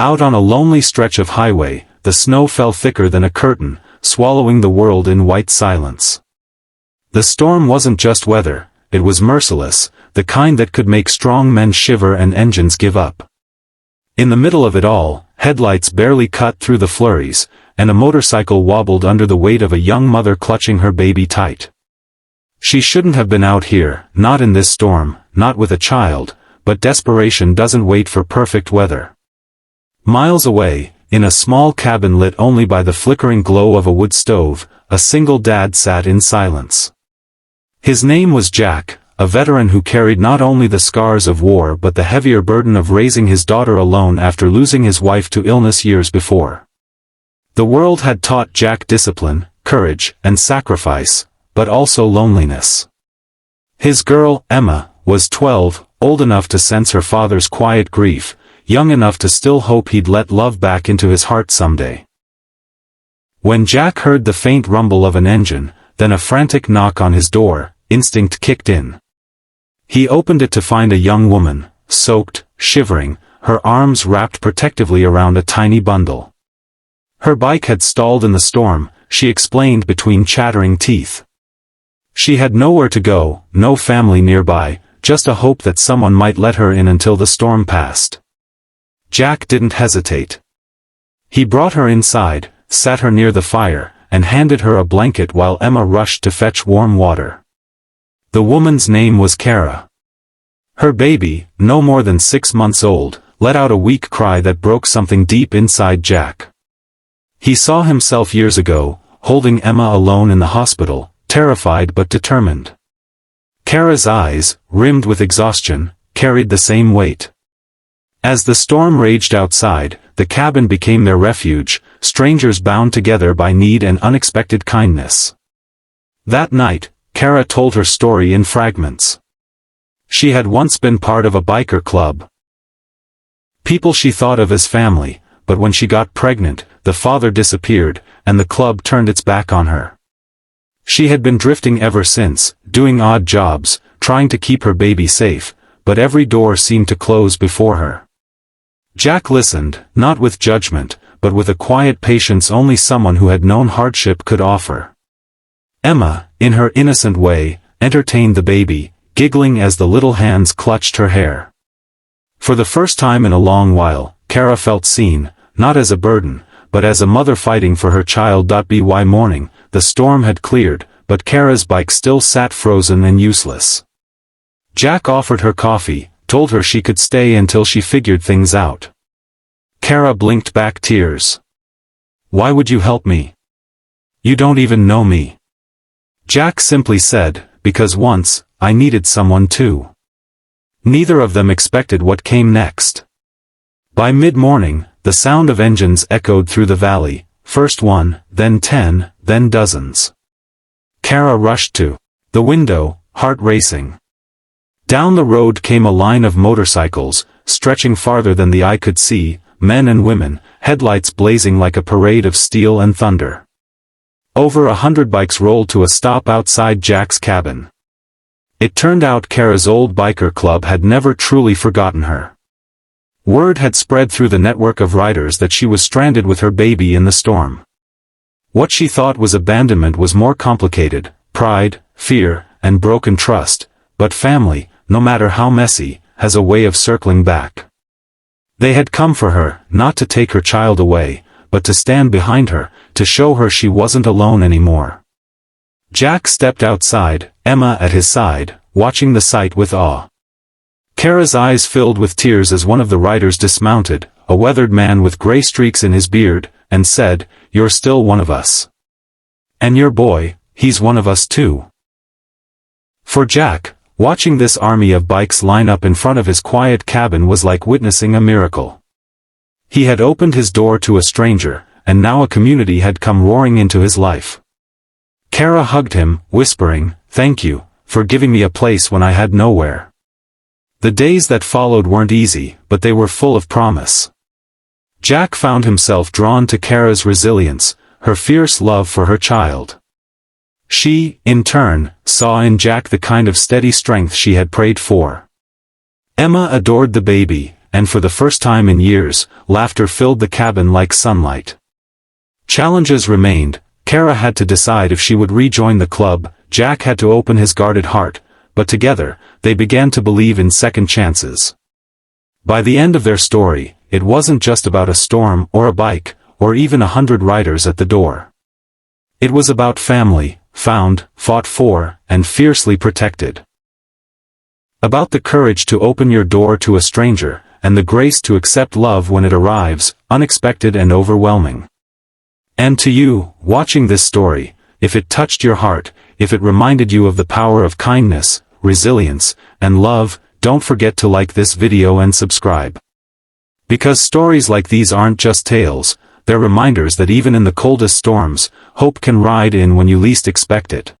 Out on a lonely stretch of highway, the snow fell thicker than a curtain, swallowing the world in white silence. The storm wasn't just weather, it was merciless, the kind that could make strong men shiver and engines give up. In the middle of it all, headlights barely cut through the flurries, and a motorcycle wobbled under the weight of a young mother clutching her baby tight. She shouldn't have been out here, not in this storm, not with a child, but desperation doesn't wait for perfect weather. Miles away, in a small cabin lit only by the flickering glow of a wood stove, a single dad sat in silence. His name was Jack, a veteran who carried not only the scars of war but the heavier burden of raising his daughter alone after losing his wife to illness years before. The world had taught Jack discipline, courage, and sacrifice, but also loneliness. His girl, Emma, was 12, old enough to sense her father's quiet grief, young enough to still hope he'd let love back into his heart someday. When Jack heard the faint rumble of an engine, then a frantic knock on his door, instinct kicked in. He opened it to find a young woman, soaked, shivering, her arms wrapped protectively around a tiny bundle. Her bike had stalled in the storm, she explained between chattering teeth. She had nowhere to go, no family nearby, just a hope that someone might let her in until the storm passed. Jack didn't hesitate. He brought her inside, sat her near the fire, and handed her a blanket while Emma rushed to fetch warm water. The woman's name was Kara. Her baby, no more than 6 months old, let out a weak cry that broke something deep inside Jack. He saw himself years ago, holding Emma alone in the hospital, terrified but determined. Kara's eyes, rimmed with exhaustion, carried the same weight. As the storm raged outside, the cabin became their refuge, strangers bound together by need and unexpected kindness. That night, Kara told her story in fragments. She had once been part of a biker club. People she thought of as family, but when she got pregnant, the father disappeared, and the club turned its back on her. She had been drifting ever since, doing odd jobs, trying to keep her baby safe, but every door seemed to close before her. Jack listened, not with judgment, but with a quiet patience only someone who had known hardship could offer. Emma, in her innocent way, entertained the baby, giggling as the little hands clutched her hair. For the first time in a long while, Kara felt seen, not as a burden, but as a mother fighting for her child. By morning, the storm had cleared, but Kara's bike still sat frozen and useless. Jack offered her coffee, told her she could stay until she figured things out. Kara blinked back tears. "Why would you help me? You don't even know me." Jack simply said, "Because once, I needed someone too." Neither of them expected what came next. By mid-morning, the sound of engines echoed through the valley, first one, then 10, then dozens. Kara rushed to the window, heart racing. Down the road came a line of motorcycles, stretching farther than the eye could see, men and women, headlights blazing like a parade of steel and thunder. Over 100 bikes rolled to a stop outside Jack's cabin. It turned out Kara's old biker club had never truly forgotten her. Word had spread through the network of riders that she was stranded with her baby in the storm. What she thought was abandonment was more complicated: pride, fear, and broken trust, but family, no matter how messy, has a way of circling back. They had come for her, not to take her child away, but to stand behind her, to show her she wasn't alone anymore. Jack stepped outside, Emma at his side, watching the sight with awe. Kara's eyes filled with tears as one of the riders dismounted, a weathered man with gray streaks in his beard, and said, "You're still one of us. And your boy, he's one of us too." For Jack, watching this army of bikes line up in front of his quiet cabin was like witnessing a miracle. He had opened his door to a stranger, and now a community had come roaring into his life. Kara hugged him, whispering, "Thank you, for giving me a place when I had nowhere." The days that followed weren't easy, but they were full of promise. Jack found himself drawn to Kara's resilience, her fierce love for her child. She, in turn, saw in Jack the kind of steady strength she had prayed for. Emma adored the baby, and for the first time in years, laughter filled the cabin like sunlight. Challenges remained. Kara had to decide if she would rejoin the club, Jack had to open his guarded heart, but together, they began to believe in second chances. By the end of their story, it wasn't just about a storm or a bike, or even 100 riders at the door. It was about family, found, fought for, and fiercely protected. About the courage to open your door to a stranger, and the grace to accept love when it arrives, unexpected and overwhelming. And to you, watching this story, if it touched your heart, if it reminded you of the power of kindness, resilience, and love, don't forget to like this video and subscribe. Because stories like these aren't just tales, they're reminders that even in the coldest storms, hope can ride in when you least expect it.